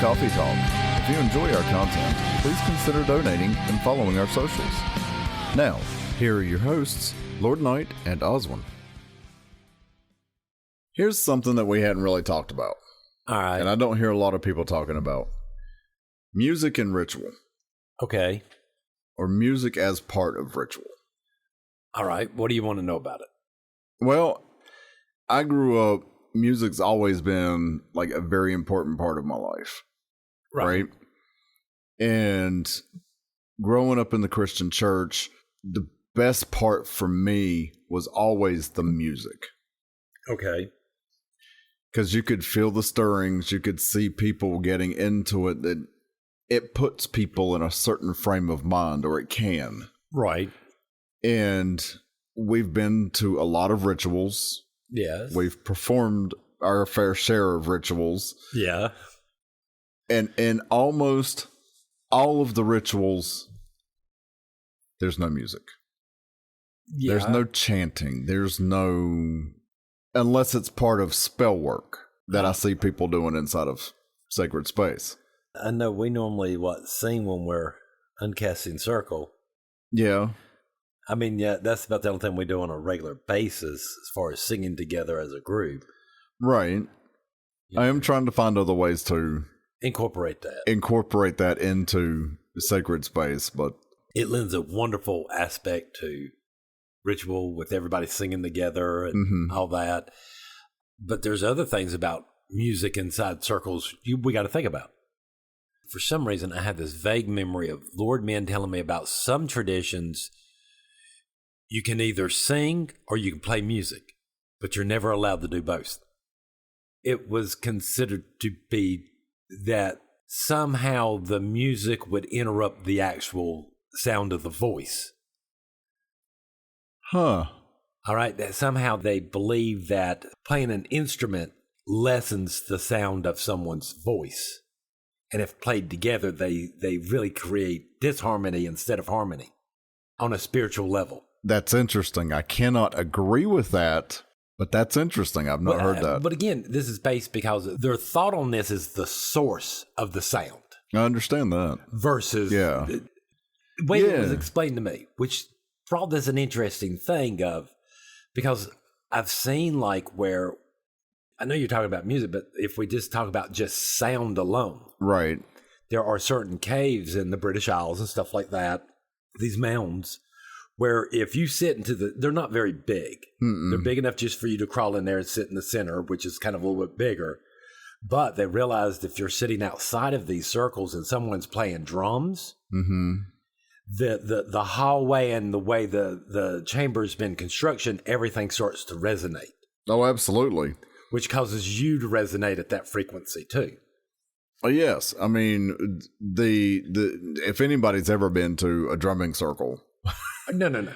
Coffee Talk. If you enjoy our content, please consider donating and following our socials. Now, here are your hosts, Lord Knight and Oswin. Here's something that we hadn't really talked about. All right. And I don't hear a lot of people talking about. Music and ritual. Okay. Or music as part of ritual. All right. What do you want to know about it? Well, I grew up, music's always been like a very important part of my life. Right? And growing up in the Christian church, the best part for me was always the music. Okay. Because you could feel the stirrings, you could see people getting into it, that it puts people in a certain frame of mind, or it can. Right. And we've been to a lot of rituals. Yes. We've performed our fair share of rituals. Yeah. And almost all of the rituals, there's no music. Yeah. There's no chanting. There's no... Unless it's part of spell work that I see people doing inside of sacred space. I know we normally, sing when we're uncasting circle. Yeah. I mean, yeah, that's about the only thing we do on a regular basis as far as singing together as a group. Right. Yeah. I am trying to find other ways to incorporate that into the sacred space, but it lends a wonderful aspect to ritual with everybody singing together and all that. But there's other things about music inside circles we got to think about. For some reason, I have this vague memory of Lord men telling me about some traditions. You can either sing or you can play music, but you're never allowed to do both. It was considered to be that somehow the music would interrupt the actual sound of the voice. Huh. All right. That somehow they believe that playing an instrument lessens the sound of someone's voice. And if played together, they really create disharmony instead of harmony on a spiritual level. That's interesting. I cannot agree with that, but that's interesting. I've not heard that. But again, this is based because their thought on this is the source of the sound. I understand that. Versus the way it was explained to me, which brought this an interesting thing of, because I've seen where, I know you're talking about music, but if we just talk about just sound alone. Right. There are certain caves in the British Isles and stuff like that, these mounds, where if you sit they're not very big. They're big enough just for you to crawl in there and sit in the center, which is kind of a little bit bigger. But they realized if you're sitting outside of these circles and someone's playing drums, the hallway and the way the chamber's been construction, everything starts to resonate. Oh, absolutely. Which causes you to resonate at that frequency too. Oh, yes. I mean, the if anybody's ever been to a drumming circle. No.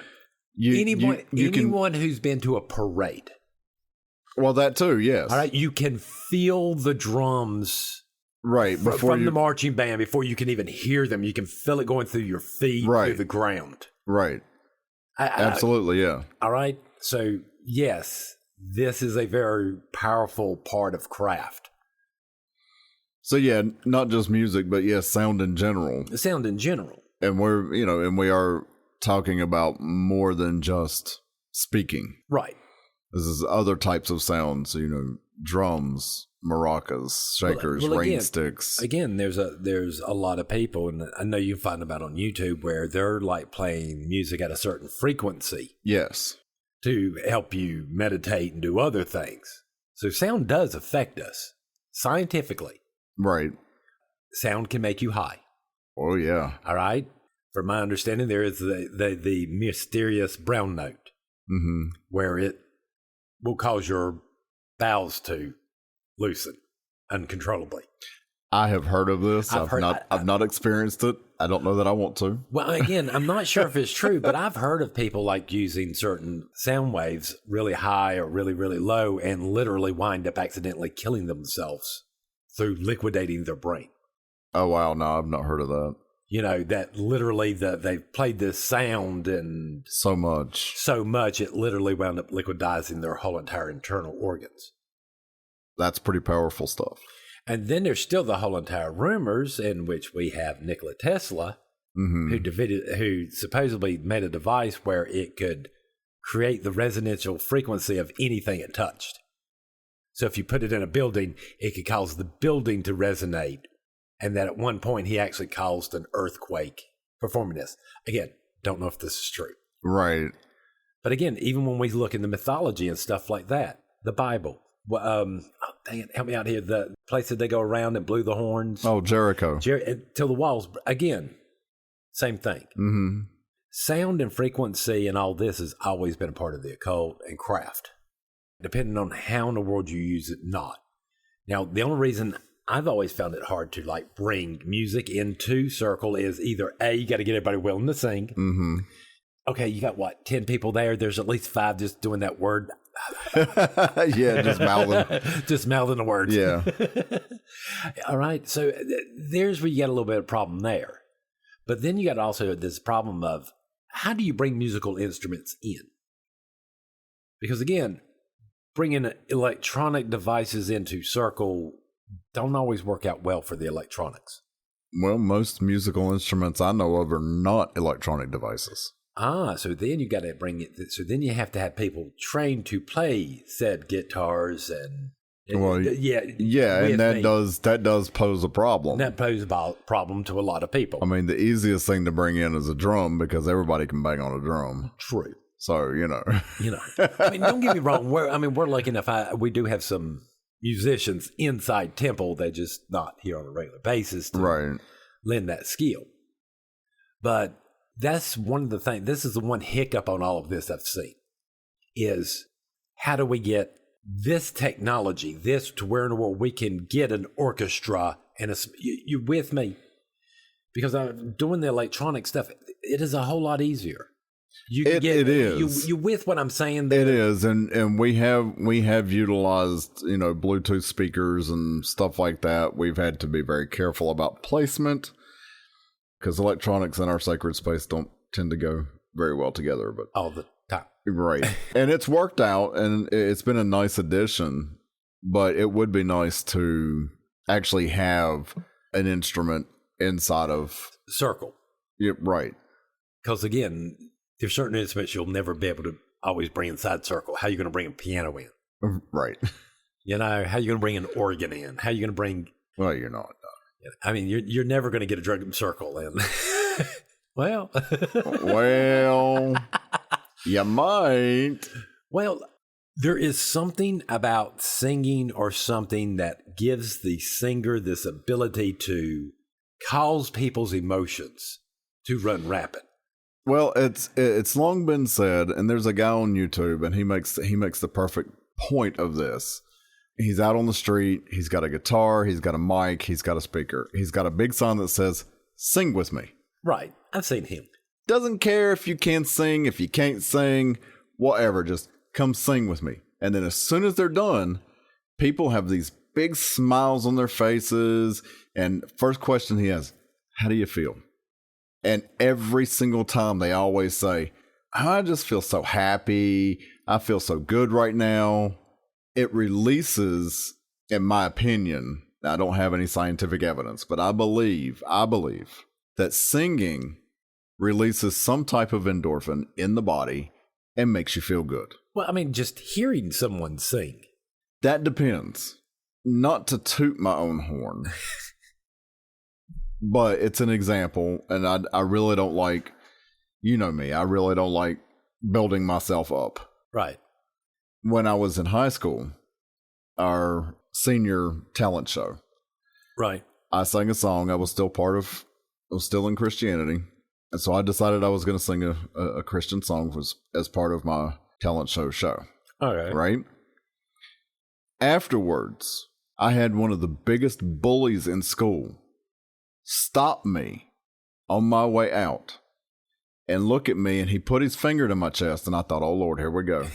Anyone who's been to a parade. Well, that too, yes. All right, you can feel the drums from the marching band before you can even hear them. You can feel it going through your feet, through the ground. Right. Absolutely, yeah. All right. So, yes, this is a very powerful part of craft. So, yeah, not just music, but yes, sound in general. Sound in general. And we are talking about more than just speaking. Right. This is other types of sounds, drums, maracas, shakers, rain sticks. Again, there's a lot of people, and I know you can find them out on YouTube, where they're playing music at a certain frequency. Yes. To help you meditate and do other things. So sound does affect us scientifically. Right. Sound can make you high. Oh, yeah. All right. From my understanding, there is the mysterious brown note, where it will cause your bowels to loosen uncontrollably. I have heard of this. I've not experienced it. I don't know that I want to. Well, again, I'm not sure if it's true, but I've heard of people using certain sound waves really high or really, really low and literally wind up accidentally killing themselves through liquidating their brain. Oh, wow. No, I've not heard of that. That literally they've played this sound and so much it literally wound up liquidizing their whole entire internal organs. That's pretty powerful stuff. And then there's still the whole entire rumors in which we have Nikola Tesla, who supposedly made a device where it could create the resonantial frequency of anything it touched. So if you put it in a building, it could cause the building to resonate. And that at one point, he actually caused an earthquake performing this. Again, don't know if this is true. Right. But again, even when we look in the mythology and stuff like that, the Bible, dang it, help me out here. The place that they go around and blew the horns. Oh, Jericho. Till the walls, again, same thing. Mm-hmm. Sound and frequency and all this has always been a part of the occult and craft. Depending on how in the world you use it, not. Now, the only reason I've always found it hard to like bring music into circle is either A, you got to get everybody willing to sing. Mm-hmm. Okay, you got what, 10 people there? There's at least 5 just doing that word. Yeah, just mouthing. Just mouthing the words. Yeah. All right, so there's where you got a little bit of problem there. But then you got also this problem of how do you bring musical instruments in? Because again, bringing electronic devices into circle don't always work out well for the electronics. Well, most musical instruments I know of are not electronic devices. So then you got to bring it. So then you have to have people trained to play said guitars and and that does pose a problem. That poses a problem to a lot of people. I mean, the easiest thing to bring in is a drum because everybody can bang on a drum. True. So I mean, don't get me wrong. We're lucky enough. We do have some musicians inside Temple that just not here on a regular basis to lend that skill. But that's one of the things. This is the one hiccup on all of this I've seen is how do we get this technology, this to where in the world we can get an orchestra and you with me? Because I'm doing the electronic stuff. It is a whole lot easier. It is. You with what I'm saying there? It is, and we have utilized Bluetooth speakers and stuff like that. We've had to be very careful about placement because electronics in our sacred space don't tend to go very well together. But all the time, right? And it's worked out, and it's been a nice addition. But it would be nice to actually have an instrument inside of circle. Yeah, right. Because again, there's certain instruments you'll never be able to always bring inside circle. How are you going to bring a piano in? Right. How are you going to bring an organ in? How are you going to bring... Well, you're not. I mean, you're never going to get a drum circle in. Well, you might. Well, there is something about singing or something that gives the singer this ability to cause people's emotions to run rapid. Well, it's long been said, and there's a guy on YouTube, and he makes the perfect point of this. He's out on the street. He's got a guitar. He's got a mic. He's got a speaker. He's got a big sign that says, "Sing with me." Right. I've seen him. Doesn't care if you can sing, if you can't sing, whatever. Just come sing with me. And then as soon as they're done, people have these big smiles on their faces. And first question he has, "How do you feel?" And every single time they always say, "I just feel so happy. I feel so good right now." It releases, in my opinion, I don't have any scientific evidence, but I believe that singing releases some type of endorphin in the body and makes you feel good. Well, I mean, just hearing someone sing. That depends. Not to toot my own horn. But it's an example, and I really don't like, me, I really don't like building myself up. Right. When I was in high school, our senior talent show. Right. I sang a song. I was still in Christianity. And so I decided I was going to sing a Christian song as part of my talent show. All right. Right? Afterwards, I had one of the biggest bullies in school stop me on my way out and look at me, and he put his finger to my chest, and I thought, oh, Lord, here we go.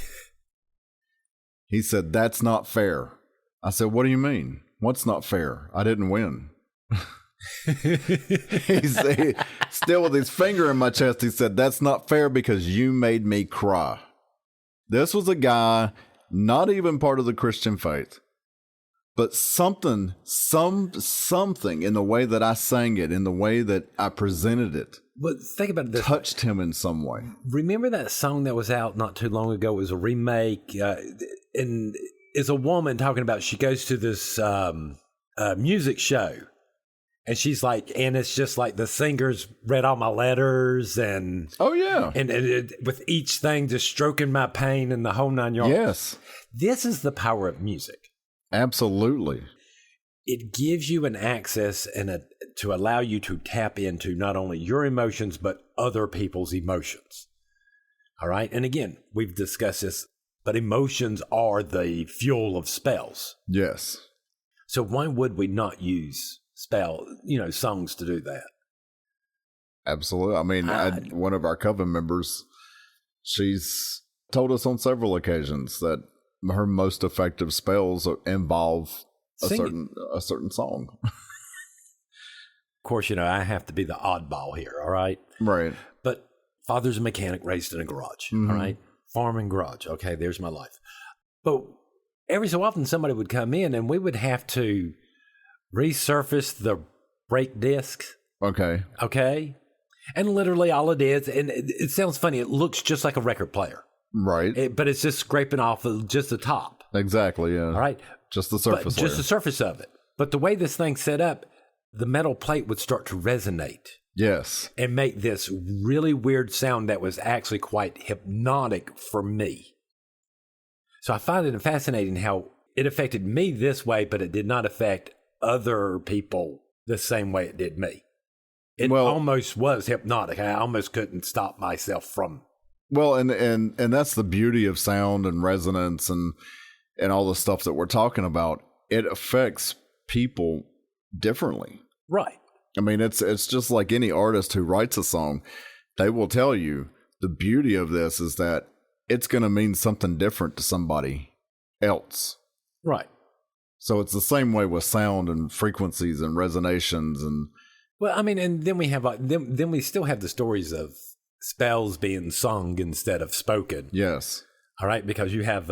He said, "That's not fair." I said, "What do you mean? What's not fair? I didn't win." He's still with his finger in my chest. He said, "That's not fair because you made me cry." This was a guy not even part of the Christian faith, but something in the way that I sang it, in the way that I presented it, but think about this, touched him in some way. Remember that song that was out not too long ago? It was a remake, and it's a woman talking about she goes to this music show, and she's like, and it's just like the singers read all my letters, and and with each thing just stroking my pain and the whole 9 yards. Yes, this is the power of music. Absolutely. It gives you an access and to allow you to tap into not only your emotions, but other people's emotions. All right. And again, we've discussed this, but emotions are the fuel of spells. Yes. So why would we not use songs to do that? Absolutely. I mean, one of our coven members, she's told us on several occasions that her most effective spells involve a certain song. Of course, I have to be the oddball here, all right? Right. But father's a mechanic raised in a garage, all right? Farm and garage. Okay, there's my life. But every so often somebody would come in and we would have to resurface the brake disc. Okay. Okay? And literally all it is, and it sounds funny, it looks just like a record player. Right. But it's just scraping off of just the top. Exactly, yeah. All right. Just the surface layer. Just the surface of it. But the way this thing's set up, the metal plate would start to resonate. Yes. And make this really weird sound that was actually quite hypnotic for me. So I find it fascinating how it affected me this way, but it did not affect other people the same way it did me. It almost was hypnotic. I almost couldn't stop myself from. Well, and that's the beauty of sound and resonance and all the stuff that we're talking about. It affects people differently. Right. I mean, it's just like any artist who writes a song. They will tell you the beauty of this is that it's going to mean something different to somebody else. Right. So it's the same way with sound and frequencies and resonations and. Well, I mean, and then we have then we still have the stories of spells being sung instead of spoken. Yes. All right, because you have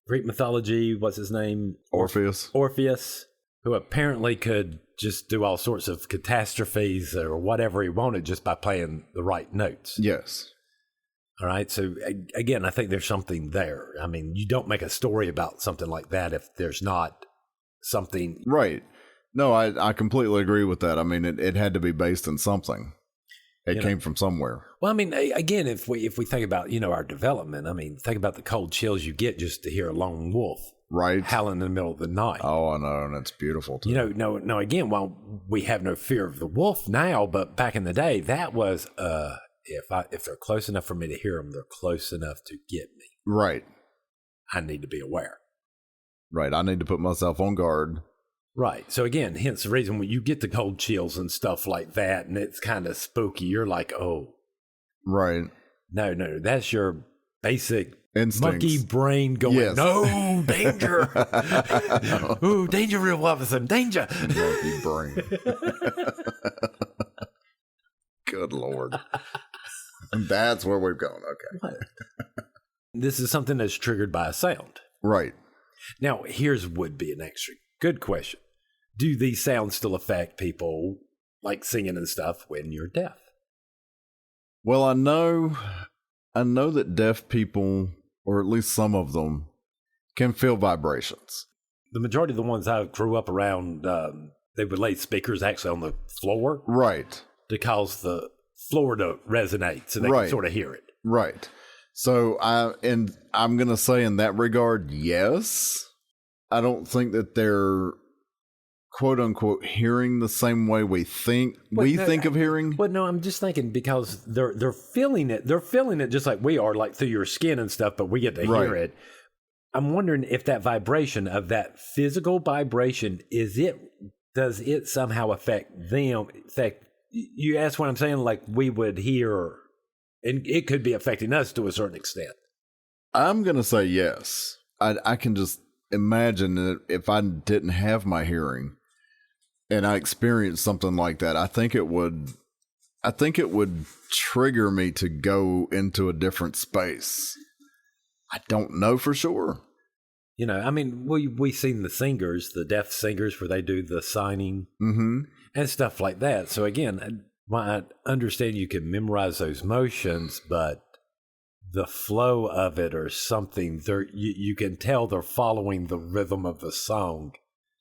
Greek mythology. What's his name? Orpheus, who apparently could just do all sorts of catastrophes or whatever he wanted just by playing the right notes. Yes. All right. So again, I think there's something there. I mean, you don't make a story about something like that if there's not something. Right. No, I completely agree with that. I mean, it had to be based in something. It came from somewhere. Well, I mean, again, if we think about, our development, I mean, think about the cold chills you get just to hear a lone wolf. Right. Howling in the middle of the night. Oh, I know. And it's beautiful too. No, again, while we have no fear of the wolf now, but back in the day, that was, if they're close enough for me to hear them, they're close enough to get me. Right. I need to be aware. Right. I need to put myself on guard. Right. So again, hence the reason when you get the cold chills and stuff like that, and it's kind of spooky, you're like, oh. Right. No, that's your basic instincts. Monkey brain going, yes. No, danger. Ooh, danger, real officer, danger. Monkey brain. Good Lord. That's where we've gone. Okay. This is something that's triggered by a sound. Right. Now, would be an extra good question. Do these sounds still affect people like singing and stuff when you're deaf? Well, I know that deaf people, or at least some of them, can feel vibrations. The majority of the ones I grew up around, they would lay speakers actually on the floor. Right. To cause the floor to resonate so they can sort of hear it. Right. So I'm going to say in that regard, yes. I don't think that they're quote unquote hearing the same way we think of hearing. Well, no, I'm just thinking because they're feeling it. They're feeling it just like we are, like through your skin and stuff, but we get to hear it. I'm wondering if that vibration of that physical vibration does it somehow affect them? You ask what I'm saying, like we would hear, and it could be affecting us to a certain extent. I'm going to say yes. I can just imagine that if I didn't have my hearing and I experienced something like that, I think it would trigger me to go into a different space. I don't know for sure. You know, I mean, we've seen the singers, the deaf singers, where they do the signing and stuff like that. So again, I understand you can memorize those motions, but the flow of it or something, you can tell they're following the rhythm of the song.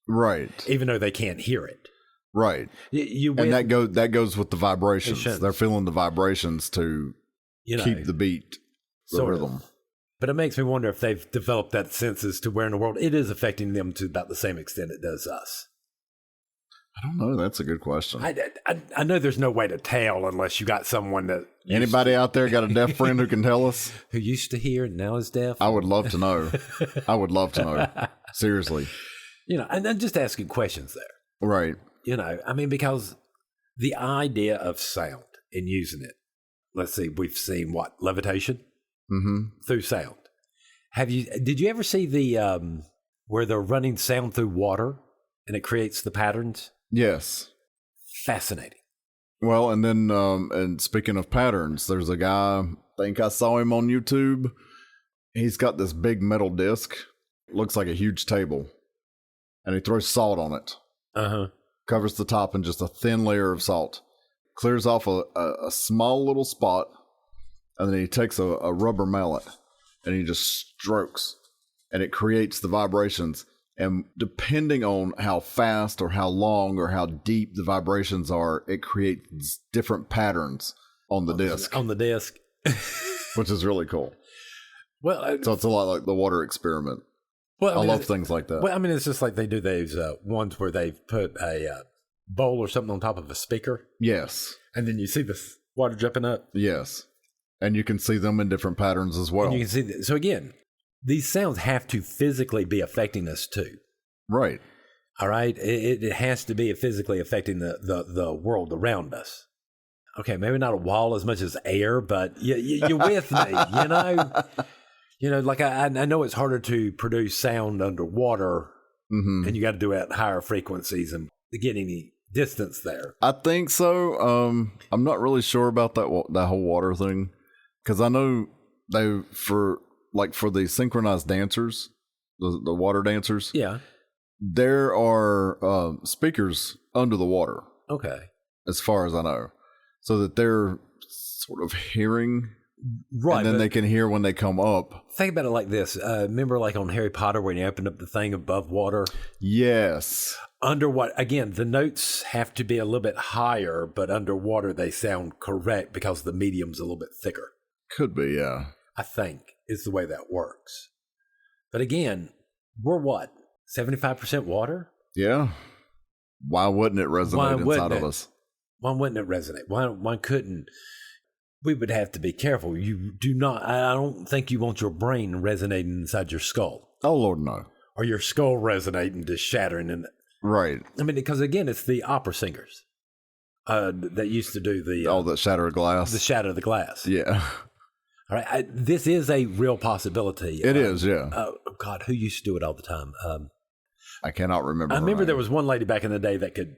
Right. Even though they can't hear it. Right. And that goes with the vibrations. They're feeling the vibrations to keep the beat, the rhythm. But it makes me wonder if they've developed that sense as to where in the world it is affecting them to about the same extent it does us. I don't know. That's a good question. I know there's no way to tell unless you got someone that... Anybody out there got a deaf friend who can tell us? Who used to hear and now is deaf? I would love to know. I would love to know. Seriously. You know, and then just asking questions there. Right. You know, I mean, because the idea of sound and using it, let's see, we've seen what? Levitation? Through sound. Did you ever see the, where they're running sound through water and it creates the patterns? Yes. Fascinating. Well, and then, and speaking of patterns, there's a guy, I think I saw him on YouTube. He's got this big metal disc, looks like a huge table, and he throws salt on it. Covers the top in just a thin layer of salt. Clears off a small little spot, and then he takes a rubber mallet, and he just strokes, and it creates the vibrations. And depending on how fast or how long or how deep the vibrations are, it creates different patterns on the disc. On the disc. Which is really cool. Well, so it's a lot like the water experiment. Well, I love things like that. Well, I mean, it's just like they do those ones where they put a bowl or something on top of a speaker. Yes. And then you see the water dripping up. Yes. And you can see them in different patterns as well. And you can see so again, these sounds have to physically be affecting us too. Right. All right. It has to be physically affecting the world around us. Okay, maybe not a wall as much as air, but you're with me, you know? You know, like I know it's harder to produce sound underwater, and you got to do it at higher frequencies and get any distance there. I think so. I'm not really sure about that whole water thing, because I know for the synchronized dancers, the water dancers. Yeah, there are speakers under the water. Okay, as far as I know, so that they're sort of hearing. Right. And then they can hear when they come up. Think about it like this. Remember like on Harry Potter when you open up the thing above water? Yes. Underwater, again, the notes have to be a little bit higher, but underwater they sound correct because the medium's a little bit thicker. Could be, yeah. I think is the way that works. But again, we're what? 75% water? Yeah. Why wouldn't it resonate inside of us? Why wouldn't it resonate? Why couldn't... We would have to be careful. You do not, I don't think you want your brain resonating inside your skull. Oh, Lord, no. Or your skull resonating, just shattering in it. Right. I mean, because again, it's the opera singers that used to do the... that shatter of glass. The shatter of the glass. Yeah. All right. This is a real possibility. It is, yeah. Oh, God, who used to do it all the time? I cannot remember. I remember there was one lady back in the day that could...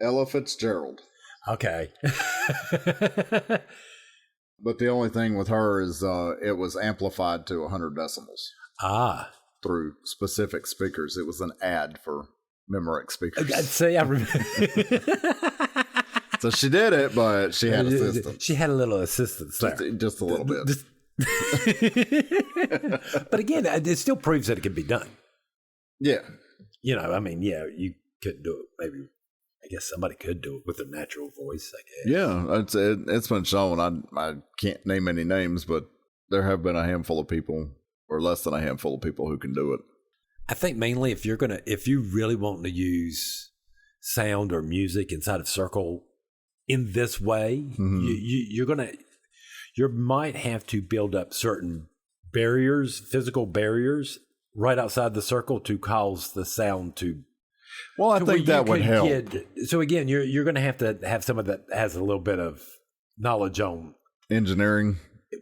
Ella Fitzgerald. Okay. But the only thing with her is it was amplified to 100 decibels. Through specific speakers. It was an ad for Memorex speakers. See, I remember. So she did it, but she had assistance. She had a little assistance there. Just a little bit. But again, it still proves that it can be done. Yeah. You know, I mean, yeah, you couldn't do it. Maybe, I guess somebody could do it with a natural voice, I guess. Yeah, it's been shown. I can't name any names, but there have been a handful of people, or less than a handful of people, who can do it. I think mainly if you really want to use sound or music inside of circle in this way, you might have to build up certain barriers, physical barriers, right outside the circle to cause the sound to. Well, I think that would help. So again, you're going to have someone that has a little bit of knowledge on engineering.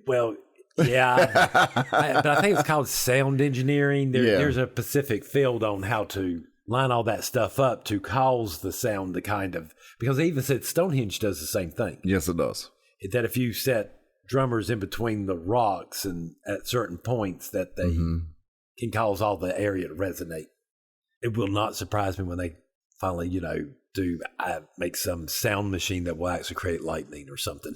Well, yeah, but I think it's called sound engineering. There's a specific field on how to line all that stuff up to cause the sound to kind of, because they even said Stonehenge does the same thing. Yes, it does. That if you set drummers in between the rocks and at certain points that they can cause all the area to resonate. It will not surprise me when they finally, make some sound machine that will actually create lightning or something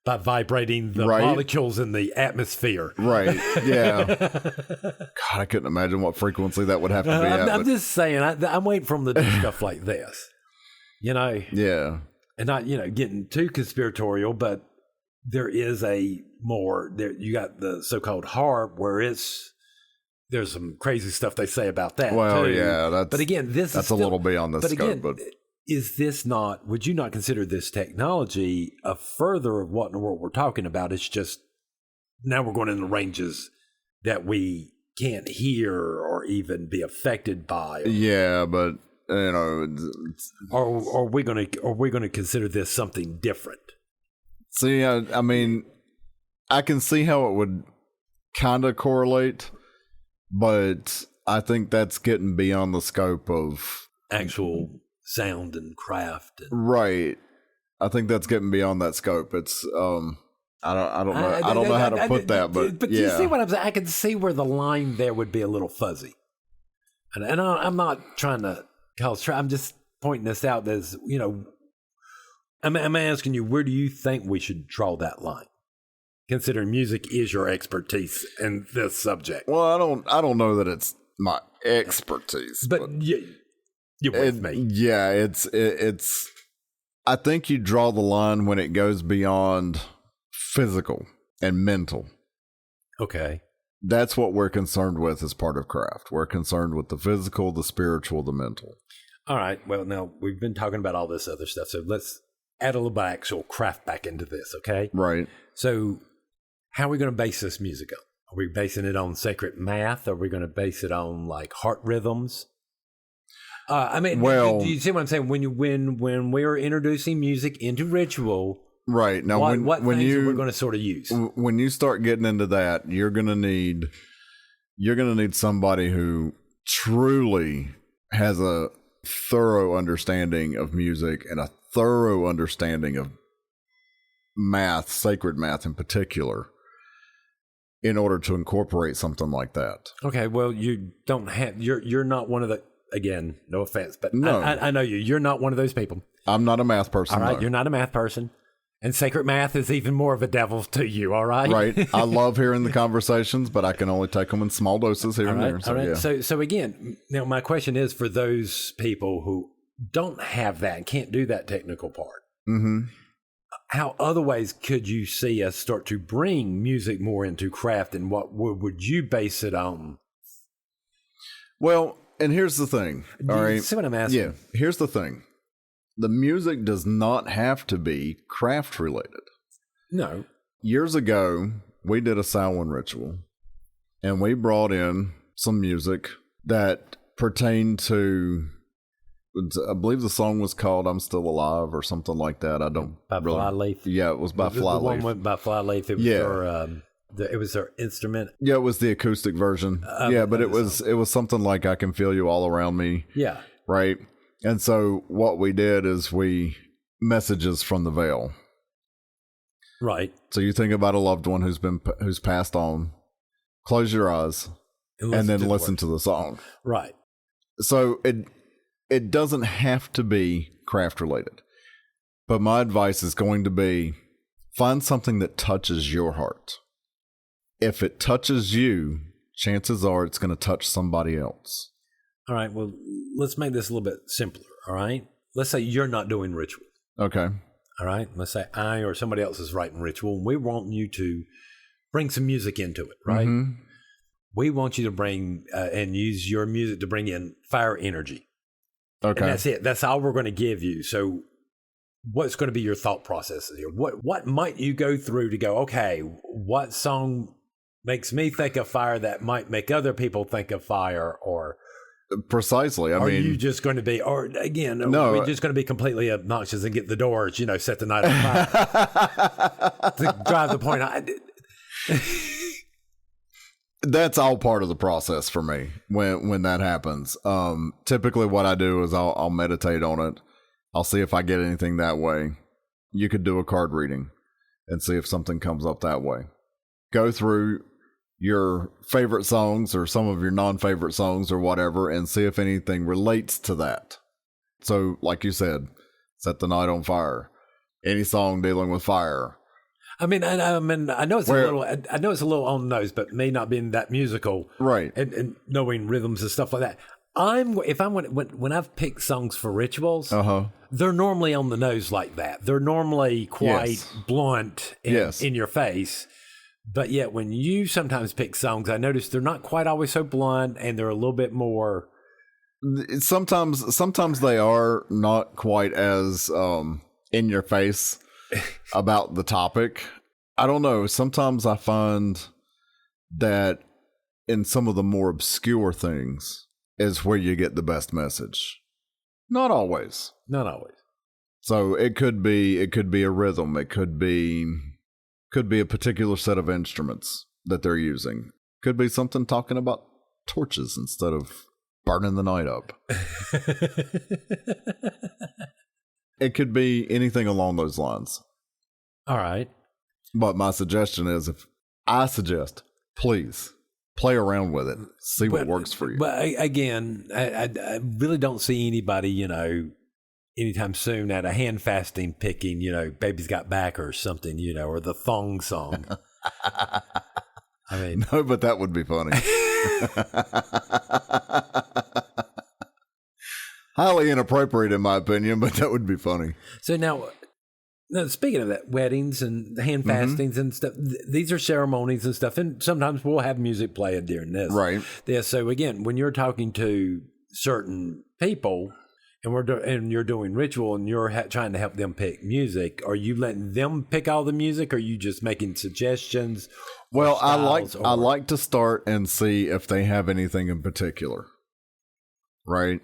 by vibrating the molecules in the atmosphere. Right. Yeah. God, I couldn't imagine what frequency that would have to be at. I'm just saying, I'm waiting for them to do stuff like this, Yeah. And not, getting too conspiratorial, but there is you got the so-called harp where there's some crazy stuff they say about that. Well, too. Yeah. But again, that's a little beyond the scope. But would you not consider this technology a further of what in the world we're talking about? It's just now we're going in the ranges that we can't hear or even be affected by. Yeah, but are we going to consider this something different? See, I mean, I can see how it would kind of correlate, but I think that's getting beyond the scope of actual sound and craft. Right. I think that's getting beyond that scope. It's I don't know. I don't know how to put that, but you see what I'm saying? I can see where the line there would be a little fuzzy, and I'm not trying to cause. I'm just pointing this out as I'm asking you, where do you think we should draw that line? Considering music is your expertise in this subject. Well, I don't know that it's my expertise, but you're with me. Yeah, it's. I think you draw the line when it goes beyond physical and mental. Okay, that's what we're concerned with as part of craft. We're concerned with the physical, the spiritual, the mental. All right. Well, now we've been talking about all this other stuff, so let's add a little bit of actual craft back into this. Okay, right. So, how are we going to base this music on? Are we basing it on sacred math? Are we going to base it on like heart rhythms? Do you see what I'm saying? When we're introducing music into ritual, right now, what things are we going to sort of use? When you start getting into that, you're going to need somebody who truly has a thorough understanding of music and a thorough understanding of math, sacred math in particular, in order to incorporate something like that. Okay, well, you're not one of the, again, no offense, but no. I know you. You're not one of those people. I'm not a math person. All right, no. You're not a math person. And sacred math is even more of a devil to you, all right? Right. I love hearing the conversations, but I can only take them in small doses here and there. So, all right. Yeah. So again, now my question is for those people who don't have that and can't do that technical part, how other ways could you see us start to bring music more into craft, and what would you base it on? Well, and here's the thing. All right. See what I'm asking? Yeah. Here's the thing. The music does not have to be craft related. No. Years ago, we did a Samhain ritual, and we brought in some music that pertained to, I believe the song was called "I'm Still Alive" or something like that. I don't by really, Flyleaf. Yeah, it was by Flyleaf. The one went by Flyleaf. It was it was their instrument. Yeah, it was the acoustic version. But it was something like "I Can Feel You All Around Me." Yeah. Right. And so what we did is messages from the veil. Right. So you think about a loved one who's passed on, close your eyes, and then listen to the song. Right. So it doesn't have to be craft related. But my advice is going to be, find something that touches your heart. If it touches you, chances are it's going to touch somebody else. All right, well, let's make this a little bit simpler, all right? Let's say you're not doing ritual. Okay. All right? Let's say I or somebody else is writing ritual, and we want you to bring some music into it, right? Mm-hmm. We want you to bring and use your music to bring in fire energy. Okay. And that's it. That's all we're going to give you. So what's going to be your thought processes here? What might you go through to go, okay, what song makes me think of fire that might make other people think of fire? Or precisely. Are you just going to be, or again, no, are we just going to be completely obnoxious and get the doors, set the night on fire to drive the point? That's all part of the process for me when that happens. Typically what I do is I'll meditate on it. I'll see if I get anything that way. You could do a card reading and see if something comes up that way. Go through your favorite songs or some of your non-favorite songs or whatever and see if anything relates to that. So, like you said, Set the Night on Fire. Any song dealing with fire. I mean, I know it's a little on the nose, but me not being that musical, right, and knowing rhythms and stuff like that, when I've picked songs for rituals, they're normally on the nose like that. They're normally quite blunt in your face. But yet, when you sometimes pick songs, I notice they're not quite always so blunt, and they're a little bit more. Sometimes they are not quite as in your face about the topic. I don't know. Sometimes I find that in some of the more obscure things is where you get the best message. Not always. Not always. So it could be a rhythm. It could be a particular set of instruments that they're using. Could be something talking about torches instead of burning the night up. It could be anything along those lines. All right. But my suggestion is please play around with it. See what works for you. But again, I really don't see anybody, anytime soon at a hand fasting picking, Baby's Got Back or something, or the thong song. I mean, no, but that would be funny. Highly inappropriate in my opinion, but that would be funny. So now speaking of that, weddings and hand fastings and stuff, these are ceremonies and stuff, and sometimes we'll have music playing during this. Right. Yeah. So again, when you're talking to certain people and you're doing ritual and you're trying to help them pick music, are you letting them pick all the music? Or are you just making suggestions? Well, I like to start and see if they have anything in particular. Right.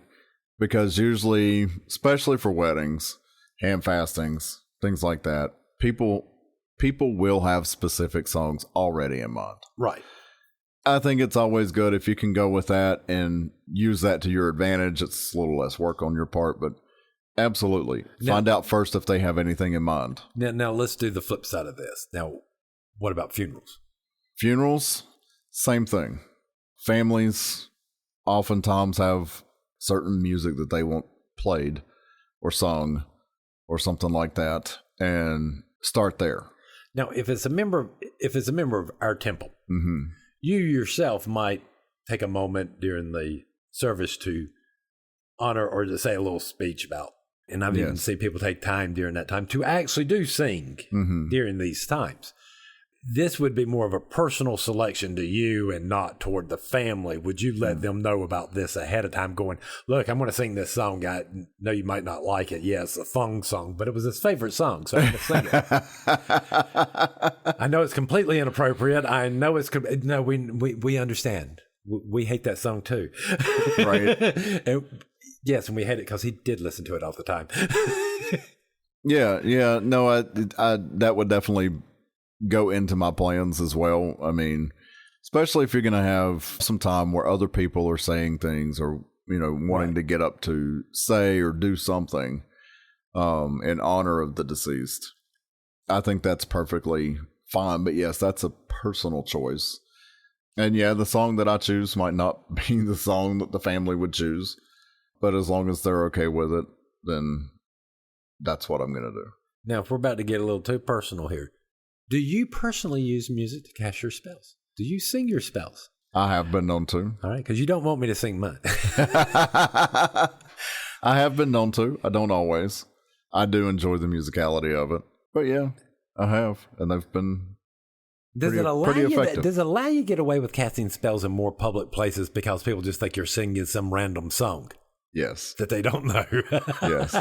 Because usually, especially for weddings, hand fastings, things like that, people will have specific songs already in mind. Right. I think it's always good if you can go with that and use that to your advantage. It's a little less work on your part, but absolutely. Find out first if they have anything in mind. Now let's do the flip side of this. Now, what about funerals? Funerals, same thing. Families oftentimes have certain music that they want played or sung or something like that, and start there. Now, if it's a member of our temple, you yourself might take a moment during the service to honor or to say a little speech about. And I've even seen people take time during that time to actually do sing during these times. This would be more of a personal selection to you and not toward the family. Would you let them know about this ahead of time going, look, I'm going to sing this song. I know you might not like it. Yeah, it's a thong song, but it was his favorite song, so I'm going to sing it. I know it's completely inappropriate. I know it's – no, we understand. We hate that song too. Right. Yes, and we hate it because he did listen to it all the time. Yeah. No, I that would definitely go into my plans as well. I mean, especially if you're going to have some time where other people are saying things or, wanting to get up to say or do something in honor of the deceased. I think that's perfectly fine. But yes, that's a personal choice. And yeah, the song that I choose might not be the song that the family would choose. But as long as they're okay with it, then that's what I'm going to do. Now, if we're about to get a little too personal here, do you personally use music to cast your spells? Do you sing your spells? I have been known to. All right, because you don't want me to sing mine. I have been known to. I don't always. I do enjoy the musicality of it. But yeah, I have. And they've been pretty effective. Does it allow you to get away with casting spells in more public places because people just think you're singing some random song? Yes. That they don't know. Yes.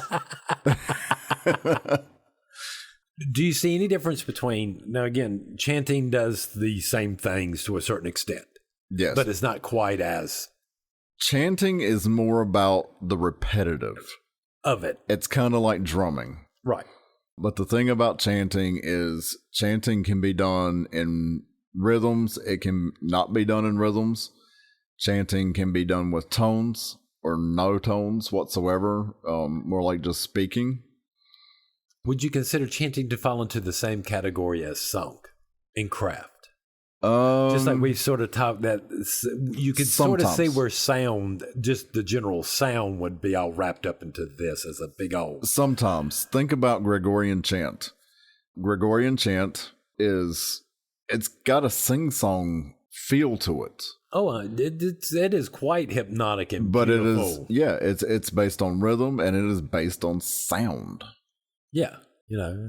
Do you see any difference between, now again, chanting does the same things to a certain extent. Yes. But it's not quite as. Chanting is more about the repetitive of it. It's kind of like drumming. Right. But the thing about chanting is chanting can be done in rhythms. It can not be done in rhythms. Chanting can be done with tones or no tones whatsoever, more like just speaking. Would you consider chanting to fall into the same category as song in craft? Just like we sort of talked that you could sort of see sometimes. where sound, just the general sound would be all wrapped up into this as a big old. Sometimes. Think about Gregorian chant. Gregorian chant it's got a sing-song feel to it. Oh, it is quite hypnotic and but beautiful. It's based on rhythm and it is based on sound. Yeah.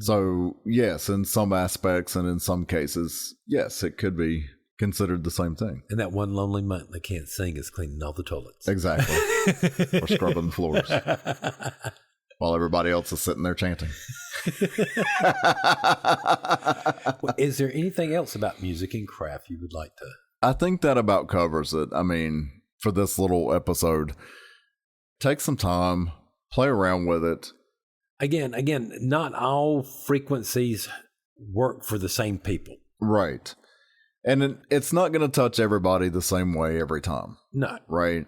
So, yes, in some aspects and in some cases, yes, it could be considered the same thing. And that one lonely month that can't sing is cleaning all the toilets. Exactly. Or scrubbing floors while everybody else is sitting there chanting. Is there anything else about music and craft you would like to? I think that about covers it. I mean, for this little episode, take some time, play around with it. Again, not all frequencies work for the same people. Right. And it's not going to touch everybody the same way every time. No. Right.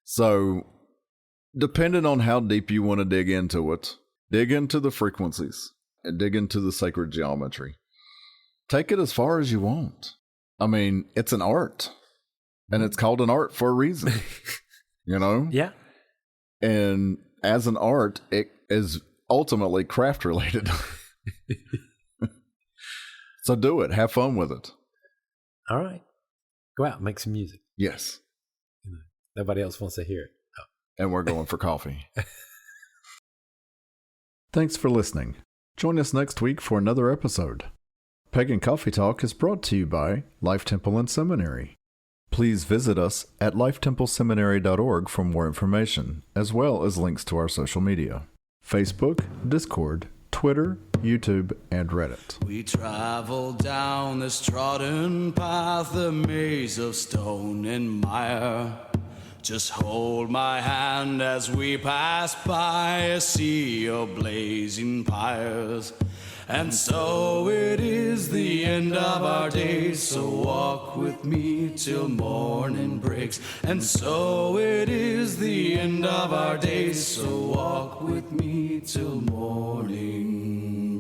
So, depending on how deep you want to dig into it, dig into the frequencies and dig into the sacred geometry. Take it as far as you want. I mean, it's an art. And it's called an art for a reason. Yeah. And as an art, it is ultimately craft related. So do it. Have fun with it. All right. Go out and make some music. Yes. Nobody else wants to hear it. Oh. And we're going for coffee. Thanks for listening. Join us next week for another episode. Pagan Coffee Talk is brought to you by Life Temple and Seminary. Please visit us at lifetempleseminary.org for more information, as well as links to our social media. Facebook, Discord, Twitter, YouTube, and Reddit. We travel down this trodden path, a maze of stone and mire. Just hold my hand as we pass by a sea of blazing pyres. And so it is the end of our days, so walk with me till morning breaks. And so it is the end of our days, so walk with me till morning.